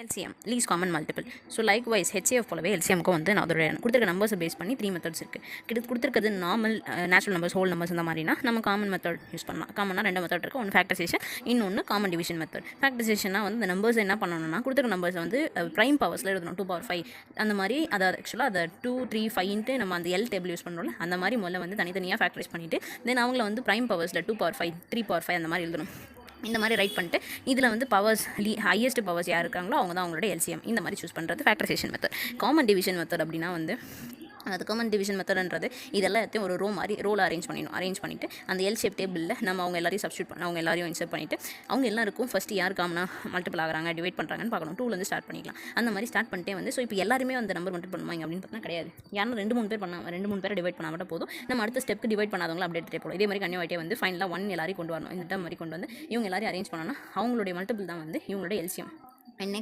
LCM least common multiple. So likewise HCF போலவே LCMக்கு வந்து நான் அதோட கொடுத்துருக்க நம்பர்ஸை பேஸ் பண்ணி 3 மெத்தட்ஸ் இருக்குது. கொடுத்துருக்கிறது normal natural numbers, whole numbers இந்த மாதிரினா நம்ம காமன் மெத்தட் யூஸ் பண்ணலாம். காமனாக 2 மெத்தட் இருக்குது. ஒன்று ஃபேக்டரைசேஷன், இன்னொன்று காமன் டிவிஷன் மெத்தட். ஃபேக்டரைசேஷனாக வந்து இந்த நம்பர்ஸ் என்ன பண்ணணும்னா கொடுத்துருக்க நம்பர்ஸை வந்து ப்ரைம் பவர்ஸில் எழுதணும். 2/5 அந்த மாதிரி. அதை ஆக்சுவலாக அதை 2, 3, 5 நம்ம அந்த எல் டேபிள் யூஸ் பண்ணுறோம்ல, அந்த மாதிரி முதல்ல வந்து தனித்தனியாக ஃபேக்டரைஸ் பண்ணிவிட்டு தென் அவங்கள வந்து ப்ரைம் பவர்ஸில் 2/5, 3/5 அந்த மாதிரி எழுதணும். இந்த மாதிரி ரைட் பண்ணிட்டு இதில் வந்து பவர்ஸ் ஹையஸ்ட் பவர்ஸ் யார் இருக்காங்களோ அவங்க தான் அவங்களோட LCM இந்த மாதிரி சூஸ் பண்ணுறது factorisation method. Common division method அப்படின்னா வந்து அது காமன் டிவிஷன் மெத்தட்ன்றது இதெல்லாத்தையும் ஒரு ரோல் அரேஞ்ச் பண்ணிவிட்டு அந்த எல் ஷேப் டேபிளில் நம்ம அவங்க எல்லாரையும் சப்ஸ்டியூட் பண்ண அவங்க எல்லாரையும் இன்சர்ட் பண்ணிவிட்டு அவங்க எல்லாருக்கும் ஃபஸ்ட்டு யார் காமனாக மல்டிபிள் ஆகிறாங்க டிவைட் பண்ணுறாங்கன்னு பார்க்கணும். 2லேருந்து ஸ்டார்ட் பண்ணிக்கலாம். அந்த மாதிரி ஸ்டார்ட் பண்ணிட்டே வந்து ஸோ இப்போ எல்லாருமே அந்த நம்பர் மல்டிபிள் பண்ணுவாங்க அப்படின்னு பார்த்தா கிடையாது. யாரும் 2-3 பேர் பண்ணால் 2-3 பேரை டிவைட் பண்ணால் மட்டும் போதும். நம்ம அடுத்த ஸ்டெப்க்கு டிவைட் பண்ணாதவங்களை அப்படியே எடுத்துகிட்டே போகலாம். இதே மாதிரி கன்னியூ ஆகிட்டே வந்து ஃபைனலாக 1 எல்லாரையும் கொண்டு வரணும். இந்த மாதிரி கொண்டு வந்து இவங்க எல்லாரையும் அரேஞ்ச் பண்ணோன்னா அவங்களுடைய மல்டிபிள் தான் வந்து இவங்களோட LCM. And next